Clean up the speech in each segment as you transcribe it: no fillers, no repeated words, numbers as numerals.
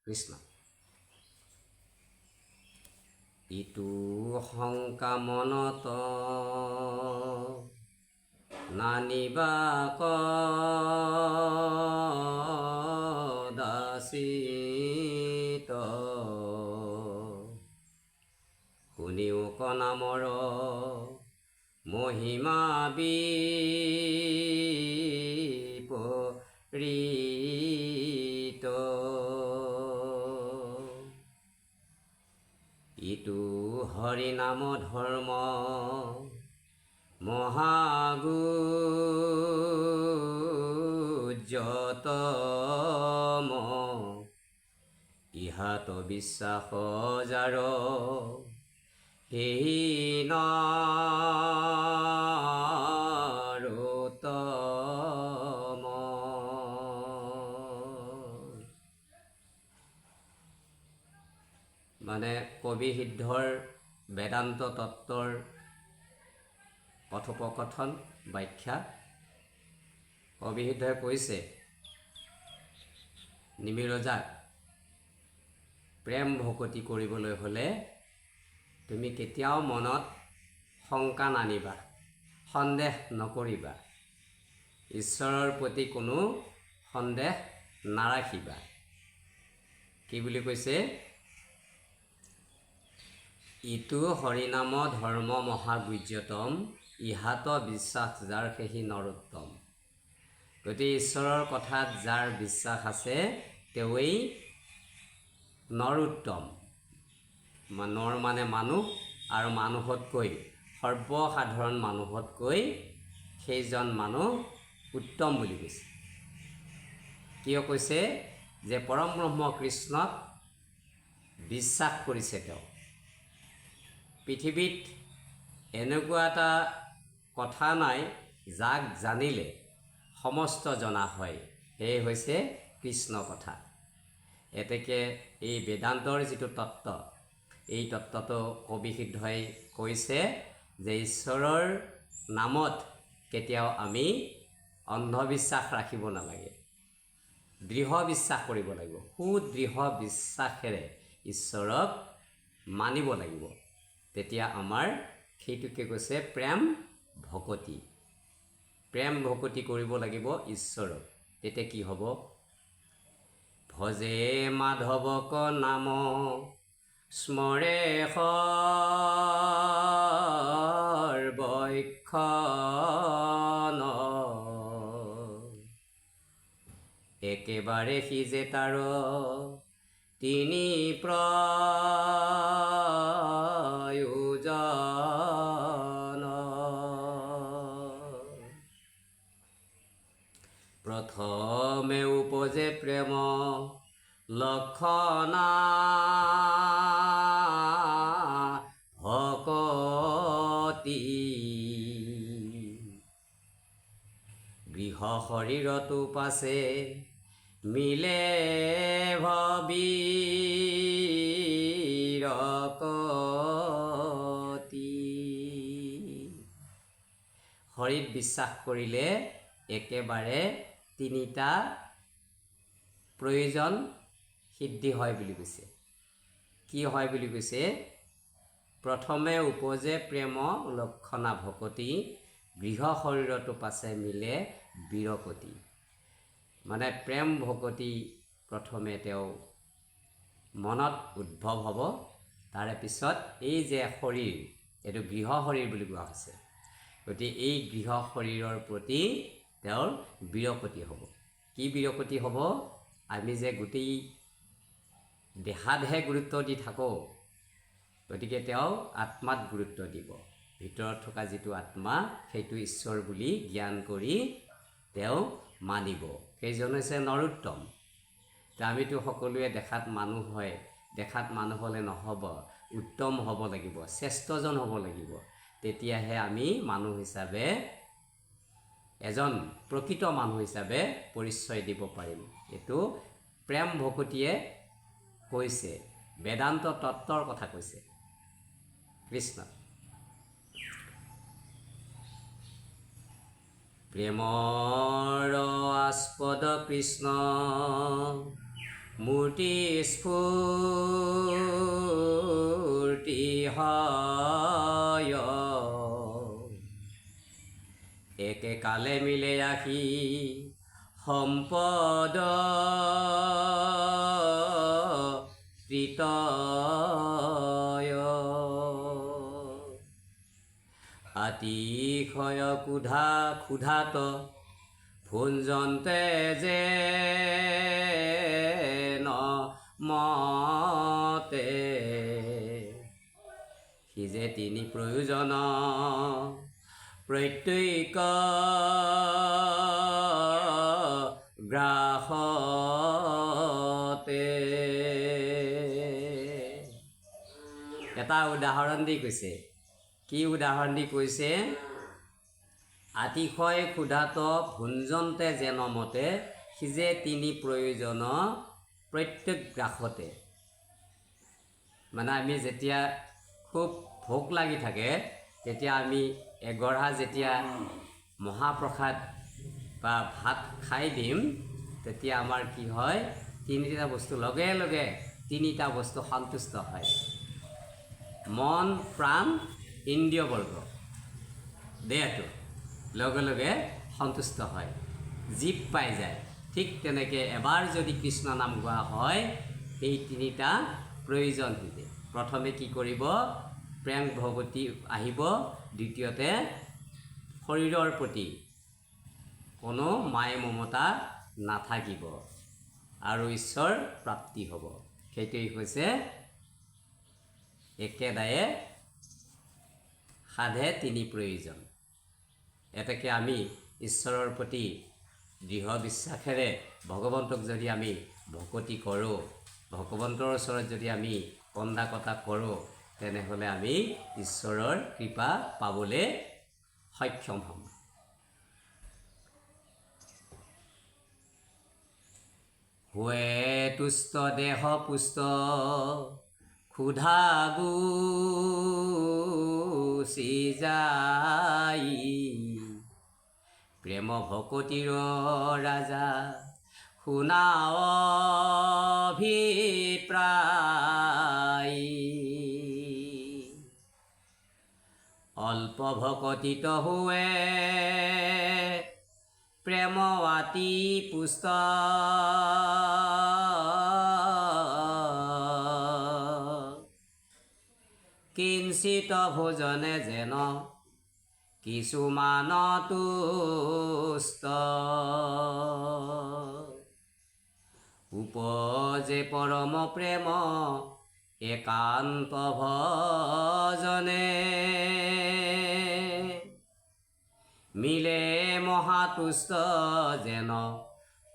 কৃষ্ণ। ইটো শংকা মনত নানিবা কদাচিত, শুনিও কনামৰ মহিমা বিপৰীত। ইটো হৰিনাম ধৰ্ম মহাগুজ্যতম, ইহাত বিশ্বাস যাৰ সেই নৰোত্তম। মানে কবি সিদ্ধৰ বেদান্ত তত্ত্বৰ কথোপকথন ব্যাখ্যা। কবি সিদ্ধই কৈছে নিমিৰজাক, প্ৰেম ভকতি কৰিবলৈ হ'লে তুমি কেতিয়াও মনত শংকা নানিবা, সন্দেহ নকৰিবা, ঈশ্বৰৰ প্ৰতি কোনো সন্দেহ নাৰাখিবা। কি বুলি কৈছে? ইটো হৰিনাম ধৰ্ম মহাগুজ্যতম, ইহাত বিশ্বাস যাৰ সেহি নৰোত্তম। গতিকে ঈশ্বৰৰ কথাত যাৰ বিশ্বাস আছে তেওঁৱেই নৰোত্তম। নৰ মানে মানুহ, আৰু মানুহতকৈ, সৰ্বসাধাৰণ মানুহতকৈ সেইজন মানুহ উত্তম বুলি কৈছে। কিয় কৈছে? যে পৰম ব্ৰহ্ম কৃষ্ণক বিশ্বাস কৰিছে তেওঁ। পৃথিৱীত এনেকুৱা এটা কথা নাই যাক জানিলে সমস্ত জনা হয়, সেয়ে হৈছে কৃষ্ণ কথা। এতেকে এই বেদান্তৰ যিটো তত্ত্ব, এই তত্ত্বটো কবি সিদ্ধই কৈছে যে ঈশ্বৰৰ নামত কেতিয়াও আমি অন্ধবিশ্বাস ৰাখিব নালাগে, দৃঢ় বিশ্বাস কৰিব লাগিব। সুদৃঢ় বিশ্বাসেৰে ঈশ্বৰক মানিব লাগিব। তেতিয়া আমাৰ সেইটোকে কৈছে প্ৰেম ভকতি। প্ৰেম ভকতি কৰিব লাগিব ঈশ্বৰক। তেতিয়া কি হ'ব? ভজে মাধৱক নাম স্মৰে সৰ্বক্ষণ, একেবাৰে সিজে তাৰ তিনি প্ৰয়োজন। প্ৰথমে উপজে প্ৰেম লক্ষণা ভকতি, গৃহ শৰীৰতো পাছে মিলে ভবিৰকতি। শৰীৰত বিশ্বাস কৰিলে একেবাৰে তিনিটা প্ৰয়োজন সিদ্ধি হয় বুলি কৈছে। কি হয় বুলি কৈছে? প্ৰথমে উপজে প্ৰেম লক্ষণা ভকতি, গৃহ শৰীৰতো পাছে মিলে বিৰকতি। মানে প্ৰেম ভকতি প্ৰথমে তেওঁ মনত উদ্ভৱ হ'ব। তাৰে পিছত এই যে শৰীৰ, এইটো গৃহ শৰীৰ বুলি কোৱা হৈছে। গতিকে এই গৃহ শৰীৰৰ প্ৰতি তেওঁৰ বিৰকতি হ'ব। কি বিৰকতি হ'ব? আমি যে গোটেই দেহাতহে গুৰুত্ব দি থাকোঁ, গতিকে তেওঁ আত্মাত গুৰুত্ব দিব। ভিতৰত থকা যিটো আত্মা সেইটো ঈশ্বৰ বুলি জ্ঞান কৰি তেওঁ মানিব। সেইজন হৈছে নৰোত্তম। আমিতো সকলোৱে দেখাত মানুহ হয়, দেখাত মানুহ হ'লে নহ'ব, উত্তম হ'ব লাগিব, শ্ৰেষ্ঠজন হ'ব লাগিব। তেতিয়াহে আমি মানুহ হিচাপে, এজন প্ৰকৃত মানুহ হিচাপে পৰিচয় দিব পাৰিম। এইটো প্ৰেম ভকতিয়ে কৈছে, বেদান্ত তত্ত্বৰ কথা কৈছে কৃষ্ণ। প্ৰেমৰ আস্পদ কৃষ্ণ মূৰ্তি স্ফূৰ্তি হয় একে কালে মিলে আহি সম্পদ তৃতয় আতিশয় ক্ষুধাত ভুঞ্জন্তে যে মতে সি যে তিনি প্ৰয়োজন প্ৰত্যেক গ্ৰাসতে এটা উদাহৰণ দি কৈছে কি উদাহৰণ দি কৈছে আতিশয় ক্ষুধাত ভুঞ্জন্তে যেন মতে সি যে তিনি প্ৰয়োজন প্ৰত্যেক গ্ৰাসতে মানে আমি যেতিয়া খুব ভোক লাগি থাকে তেতিয়া আমি এগঢ়া যেতিয়া মহাপ্ৰসাদ বা ভাত খাই দিম তেতিয়া আমাৰ কি হয় তিনিটা বস্তু লগে লগে তিনিটা বস্তু সন্তুষ্ট হয় মন প্ৰাণ ইন্দ্ৰিয়বৰ্গ দেহটো লগে লগে সন্তুষ্ট হয় জীৱ পাই যায় ঠিক তেনেকৈ এবাৰ যদি কৃষ্ণ নাম গোৱা হয় এই তিনিটা প্ৰয়োজন হৈছে প্ৰথমে কি কৰিব প্ৰেম ভগৱতী আহিব দ্বিতীয়তে শৰীৰৰ প্ৰতি কোনো মায় মমতা নাথাকিব আৰু ঈশ্বৰ প্ৰাপ্তি হ'ব সেইটোৱেই হৈছে একেদায়ে সাধে তিনি প্ৰয়োজন এতেকে আমি ঈশ্বৰৰ প্ৰতি দৃঢ় বিশ্বাসেৰে ভগৱন্তক যদি আমি ভকতি কৰোঁ ভগৱন্তৰ ওচৰত যদি আমি কন্দা কটা কৰোঁ তেনেহ'লে আমি ঈশ্বৰৰ কৃপা পাবলৈ সক্ষম হ'ম হুৱে তুষ্ট দেহ পুষ্ট ক্ষুধা গুচি যাই প্ৰেম ভকতিৰ ৰাজা শুনা অভিপ্ৰায় অল্প ভকতিত হুৱে প্ৰেম অতি পুষ্ট কিঞ্চিত ভোজনে যেন কিছুমান তুষ্ট উপজে পৰম প্ৰেম একান্ত ভজনে মিলে মহাতুষ্ট যেন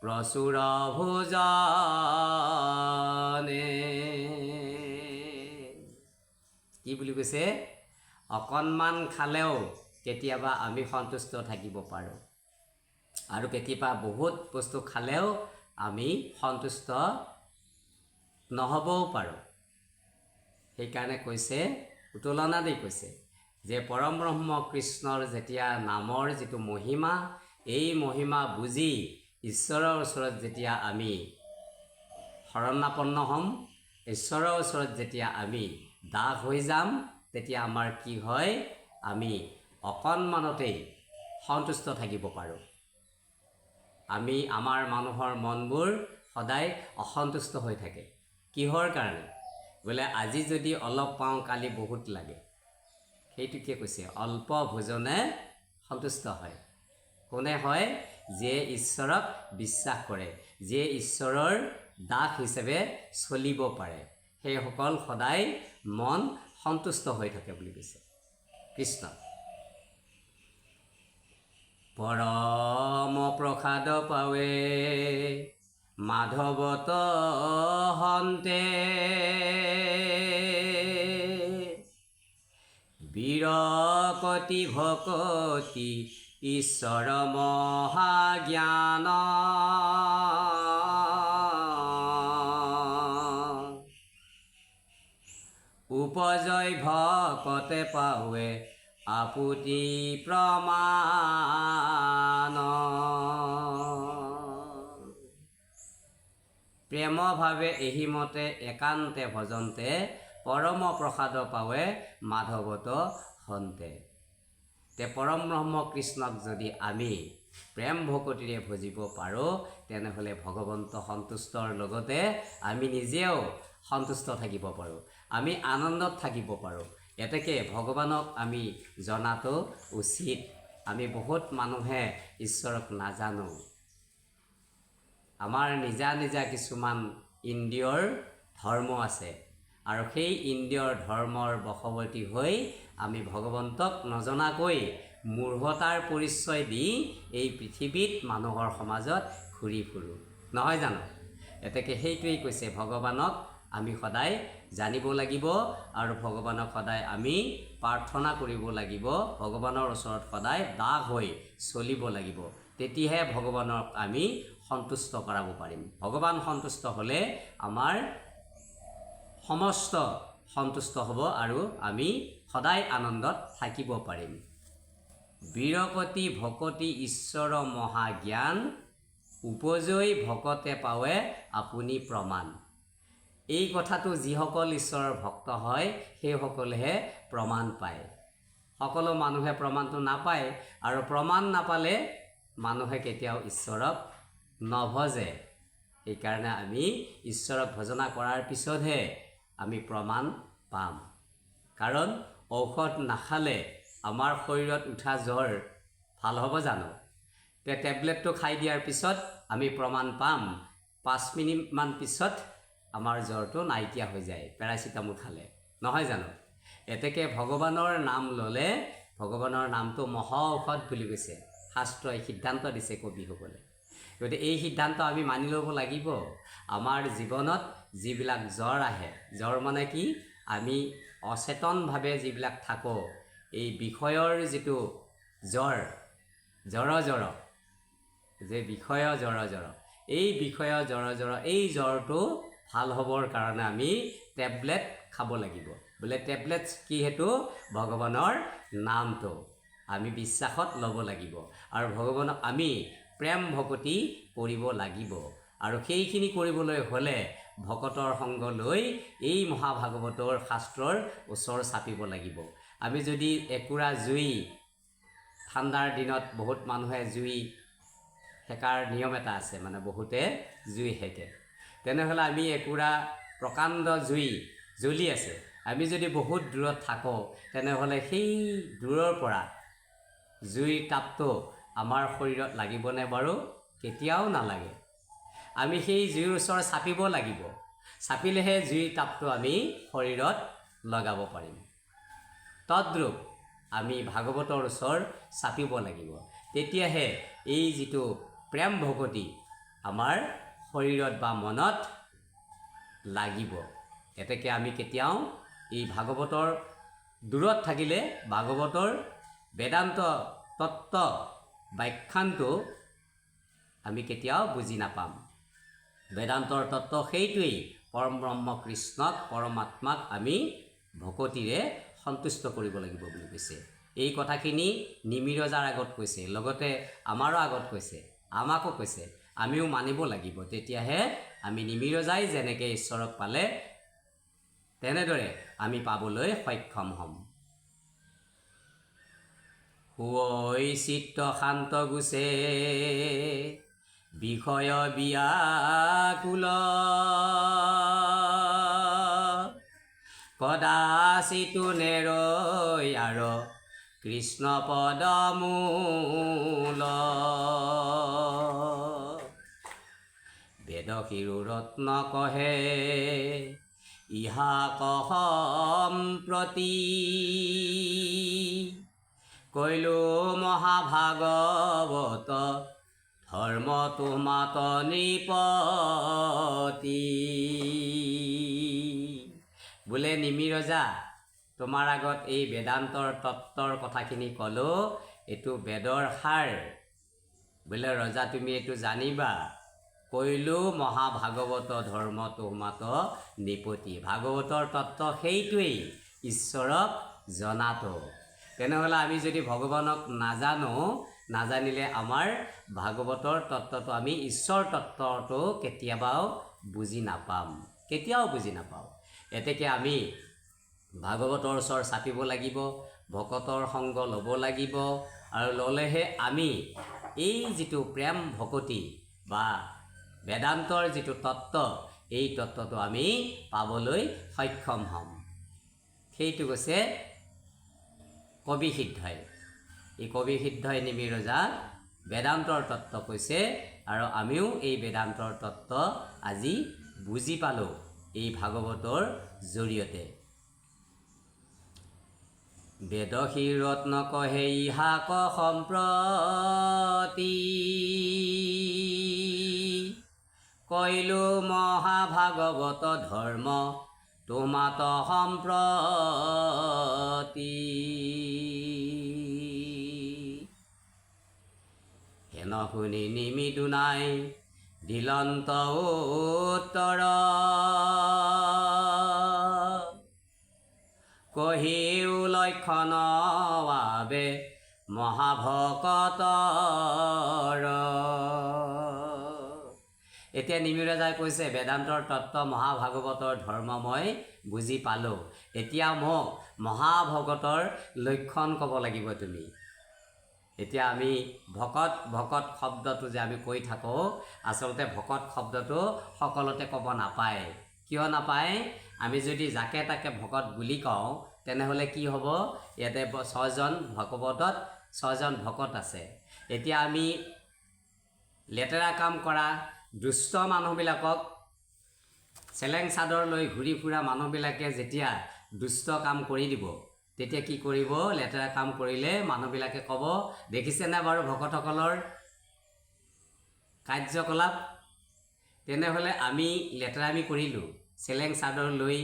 প্ৰচুৰ ভোজনে কি বুলি কৈছে অকণমান খালেও কেতিয়াবা আমি সন্তুষ্ট থাকিব পাৰোঁ আৰু কেতিয়াবা বহুত বস্তু খালেও আমি সন্তুষ্ট নহ'বও পাৰোঁ সেইকাৰণে কৈছে তুলনা দি কৈছে যে পৰম ব্ৰহ্ম কৃষ্ণৰ যেতিয়া নামৰ যিটো মহিমা এই মহিমা বুজি ঈশ্বৰৰ ওচৰত যেতিয়া আমি শৰণাপন্ন হ'ম ঈশ্বৰৰ ওচৰত যেতিয়া আমি দাস হৈ যাম তেতিয়া আমাৰ কি হয় আমি অকণমানতেই সন্তুষ্ট থাকিব পাৰোঁ আমি আমাৰ মানুহৰ মনবোৰ সদায় অসন্তুষ্ট হৈ থাকে কিহৰ কাৰণে বোলে আজি যদি অলপ পাওঁ কালি বহুত লাগে সেইটোকে কৈছে অল্প ভোজনে সন্তুষ্ট হয় কোনে হয় যে ঈশ্বৰক বিশ্বাস কৰে যে ঈশ্বৰৰ দাস হিচাপে চলিব পাৰে সেইসকল সদায় মন সন্তুষ্ট হৈ থাকে বুলি কৈছে কৃষ্ণ পৰম প্ৰসাদ পাৱে মাধৱত হন্তে বিৰকতি ভকতি ঈশ্বৰ মহাজ্ঞান উপজয় ভকতে পাৱে আপুতি প্ৰমাণ প্ৰেমভাৱে এহিমতে একান্তে ভজন্তে পৰম প্ৰসাদ পাৱে মাধৱত হন্তে। তে পৰম ব্ৰহ্ম কৃষ্ণক যদি আমি প্ৰেম ভকতিৰে ভজিব পাৰোঁ তেনেহ'লে ভগৱন্ত সন্তুষ্টৰ লগতে আমি নিজেও সন্তুষ্ট থাকিব পাৰোঁ, আমি আনন্দত থাকিব পাৰোঁ। এতেকে ভগৱানক আমি জনাটো উচিত। আমি বহুত মানুহে ঈশ্বৰক নাজানো। আমাৰ নিজা নিজা কিছুমান ইন্দ্ৰিয়ৰ ধৰ্ম আছে আৰু সেই ইন্দ্ৰিয়ৰ ধৰ্মৰ বশৱৰ্তী হৈ আমি ভগৱন্তক নজনাকৈ মূঢ়তাৰ পৰিচয় দি এই পৃথিৱীত মানুহৰ সমাজত ঘূৰি ফুৰোঁ, নহয় জানো? এতেকে সেইটোৱেই কৈছে, ভগৱানক আমি সদায় জানিব লাগিব আৰু ভগৱানক সদায় আমি প্ৰাৰ্থনা কৰিব লাগিব, ভগৱানৰ ওচৰত সদায় দাস হৈ চলিব লাগিব। তেতিয়াহে ভগৱানক আমি সন্তুষ্ট কৰাব পাৰিম। ভগৱান সন্তুষ্ট হ'লে আমাৰ সমস্ত সন্তুষ্ট হ'ব আৰু আমি সদায় আনন্দত থাকিব পাৰিম। বিৰকতি ভকতি ঈশ্বৰ মহাজ্ঞান, উপজৈ ভকতে পাৱে আপুনি প্ৰমাণ। এই কথাটো যিসকল ঈশ্বৰৰ ভক্ত হয় সেইসকলেহে প্ৰমাণ পায়। সকলো মানুহে প্ৰমাণটো নাপায় আৰু প্ৰমাণ নাপালে মানুহে কেতিয়াও ঈশ্বৰক নভজে। সেইকাৰণে আমি ঈশ্বৰক ভজনা কৰাৰ পিছতহে আমি প্ৰমাণ পাম। কাৰণ ঔষধ নাখালে আমাৰ শৰীৰত উঠা জ্বৰ ভাল হ'ব জানো? তে টেবলেটটো খাই দিয়াৰ পিছত আমি প্ৰমাণ পাম, 5 মিনিটমান পিছত আমাৰ জ্বৰটো নাইকিয়া হৈ যায় পেৰাচিটামল খালে, নহয় জানো? এতেকে ভগৱানৰ নাম ল'লে, ভগৱানৰ নামটো মহা ঔষধ বুলি কৈছে শাস্ত্ৰই সিদ্ধান্ত দিছে কবিসকলে। গতিকে এই সিদ্ধান্ত আমি মানি ল'ব লাগিব। আমাৰ জীৱনত যিবিলাক জ্বৰ আহে, জ্বৰ মানে কি? আমি অচেতনভাৱে যিবিলাক থাকোঁ, এই বিষয়ৰ যিটো জ্বৰ, জ্বৰ যে বিষয় জ্বৰ, এই বিষয় জ্বৰ এই জ্বৰটো ভাল হ'বৰ কাৰণে আমি টেবলেট খাব লাগিব। বোলে টেবলেট কি? সেইটো ভগৱানৰ নামটো আমি বিশ্বাসত ল'ব লাগিব আৰু ভগৱানক আমি প্ৰেম ভকতি কৰিব লাগিব। আৰু সেইখিনি কৰিবলৈ হ'লে ভকতৰ সংগ লৈ এই মহাভাগৱতৰ শাস্ত্ৰৰ ওচৰ চাপিব লাগিব। আমি যদি একুৰা জুই, ঠাণ্ডাৰ দিনত বহুত মানুহে জুই সেকাৰ নিয়ম এটা আছে, মানে বহুতে জুই সেকে। তেনেহ'লে আমি একুৰা প্ৰকাণ্ড জুই জ্বলি আছে, আমি যদি বহুত দূৰত থাকোঁ তেনেহ'লে সেই দূৰৰ পৰা জুইৰ তাপটো আমাৰ শৰীৰত লাগিবনে বাৰু? কেতিয়াও নালাগে। আমি সেই জুইৰ ওচৰ চাপিব লাগিব, চাপিলেহে জুইৰ তাপটো আমি শৰীৰত লগাব পাৰিম। তদ্ৰূপ আমি ভাগৱতৰ ওচৰ চাপিব লাগিব, তেতিয়াহে এই যিটো প্ৰেম ভকতি আমাৰ শৰীৰত বা মনত লাগিব। এতেকে আমি কেতিয়াও এই ভাগৱতৰ দূৰত থাকিলে ভাগৱতৰ বেদান্ত তত্ত্ব ব্যাখ্যানটো আমি কেতিয়াও বুজি নাপাম। বেদান্তৰ তত্ত্ব সেইটোৱেই, পৰম ব্ৰহ্ম কৃষ্ণক, পৰমাত্মাক আমি ভকতিৰে সন্তুষ্ট কৰিব লাগিব বুলি কৈছে। এই কথাখিনি নিমিৰজাৰ আগত কৈছে, লগতে আমাৰো আগত কৈছে, আমাকো কৈছে। আমিও মানিব লাগিব, তেতিয়াহে আমি নিমিৰজাই যেনেকৈ ঈশ্বৰক পালে তেনেদৰে আমি পাবলৈ সক্ষম হ'ম। শুৱই চিত্ত শান্ত গুছে বিষয় বিয়াকুল, কদাচিতো নেৰৈ আৰ কৃষ্ণ পদমূল, বেদ শিৰো ৰত্ন কহে ইহা সম্প্ৰতি, কৈলো মহাভাগৱত ধৰ্ম তোমাত নৃপতি। বোলে নিমিৰজা, তোমাৰ আগত এই বেদান্তৰ তত্ত্বৰ কথাখিনি ক'লো, এইটো বেদৰ সাৰ। বোলে ৰজা তুমি এইটো জানিবা, কৈলো মহাভাগৱত ধৰ্ম তোমাত নৃপতি। ভাগৱতৰ তত্ত্ব সেইটোৱেই, ঈশ্বৰক জনাটো। তেনেহ'লে আমি যদি ভগৱানক নাজানো, নাজানিলে আমাৰ ভাগৱতৰ তত্ত্বটো, আমি ঈশ্বৰ তত্ত্বটো কেতিয়াবাও বুজি নাপাম, কেতিয়াও বুজি নাপাওঁ। এতেকে আমি ভাগৱতৰ ওচৰ চাপিব লাগিব, ভকতৰ সংগ ল'ব লাগিব, আৰু ল'লেহে আমি এই যিটো প্ৰেম ভকতি বা বেদান্তৰ যিটো তত্ত্ব, এই তত্ত্বটো আমি পাবলৈ সক্ষম হ'ম। সেইটো কৈছে কবি সিদ্ধই। এই কবি সিদ্ধই নিমিৰ ৰজাক বেদান্তৰ তত্ত্ব কৈছে, আৰু আমিও এই বেদান্তৰ তত্ত্ব আজি বুজি পালোঁ এই ভাগৱতৰ জৰিয়তে। বেদশী ৰত্ন কহে ইহাক সম্প্ৰতি, কৈলো মহাভাগৱত ধৰ্ম তোমাত সম্প্ৰতি। হেন শুনি নিমি দুনাই দিলন্ত উত্তৰ, কহিও লক্ষণ বাবে মহাভকতৰ। এতিয়া নিমি ৰজাই কৈছে বেদান্তৰ তত্ত্ব মহাভাগৱতৰ ধৰ্ম মই বুজি পালোঁ, এতিয়া মোক মহাভকতৰ লক্ষণ ক'ব লাগিব তুমি। এতিয়া আমি ভকত ভকত শব্দটো যে আমি কৈ থাকোঁ, আচলতে ভকত শব্দটো সকলোতে ক'ব নাপায়। কিয় নাপায়? আমি যদি যাকে তাকে ভকত বুলি কওঁ তেনেহ'লে কি হ'ব? ইয়াতে 6জন ভাগৱতত 6জন ভকত আছে। এতিয়া আমি লেতেৰা কাম কৰা দুষ্ট মানুহবিলাকক, চেলেং চাদৰ লৈ ঘূৰি ফুৰা মানুহবিলাকে যেতিয়া দুষ্ট কাম কৰি দিব, তেতিয়া কি কৰিব? লেতেৰা কাম কৰিলে মানুহবিলাকে ক'ব, দেখিছেনে বাৰু ভকতসকলৰ কাৰ্যকলাপ? তেনেহ'লে আমি লেতেৰামি কৰিলোঁ, চেলেং চাদৰ লৈ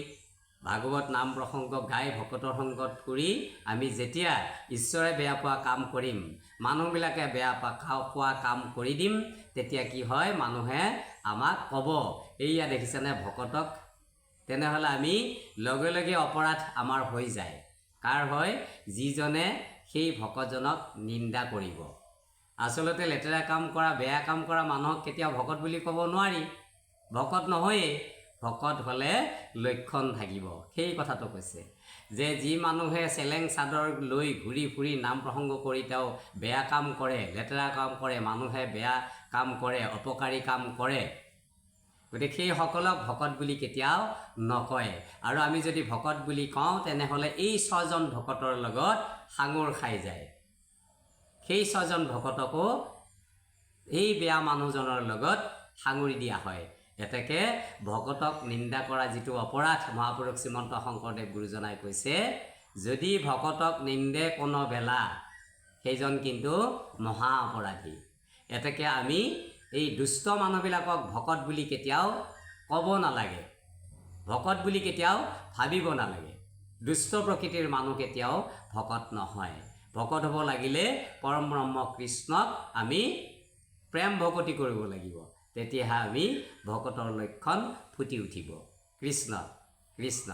ভাগৱত নাম প্ৰসংগ গাই ভকতৰ সংগত কৰি আমি যেতিয়া ঈশ্বৰে বেয়া পোৱা কাম কৰিম, মানুহবিলাকে বেয়া পোৱা কাম কৰি দিম, তেতিয়া কি হয়? মানুহে আমাক ক'ব, এইয়া দেখিছেনে ভকতক। তেনেহ'লে আমি লগে লগে অপৰাধ আমাৰ হৈ যায়। কাৰ হয়? যিজনে সেই ভকতজনক নিন্দা কৰিব। আচলতে লেতেৰা কাম কৰা, বেয়া কাম কৰা মানুহক কেতিয়াও ভকত বুলি ক'ব নোৱাৰি, ভকত নহয়েই। ভকত হ'লে লক্ষণ থাকিব, সেই কথাটো কৈছে যে যি মানুহে চেলেং চাদৰ লৈ ঘূৰি ফুৰি নাম প্ৰসংগ কৰি তেওঁ বেয়া কাম কৰে, লেতেৰা কাম কৰে, মানুহে বেয়া কাম কৰে, অপকাৰী কাম কৰে, গতিকে সেইসকলক ভকত বুলি কেতিয়াও নকয়। আৰু আমি যদি ভকত বুলি কওঁ তেনেহ'লে এই 6জন ভকতৰ লগত সাঙুৰ খাই যায়। সেই 6জন ভকতকো এই বেয়া মানুহজনৰ লগত সাঙুৰি দিয়া হয়। এতেকে ভকতক নিন্দা কৰা যিটো অপৰাধ, মহাপুৰুষ শ্ৰীমন্ত শংকৰদেৱ গুৰুজনাই কৈছে, যদি ভকতক নিন্দে কোনো বেলা সেইজন কিন্তু মহা অপৰাধী। এতেকে আমি এই দুষ্ট মানুহবিলাকক ভকত বুলি কেতিয়াও ক'ব নালাগে, ভকত বুলি কেতিয়াও ভাবিব নালাগে। দুষ্ট প্ৰকৃতিৰ মানুহ কেতিয়াও ভকত নহয়। ভকত হ'ব লাগিলে পৰম ব্ৰহ্ম কৃষ্ণক আমি প্ৰেম ভকতি কৰিব লাগিব, তেতিয়াহে আমি ভকতৰ লক্ষণ ফুটি উঠিব। কৃষ্ণ কৃষ্ণ।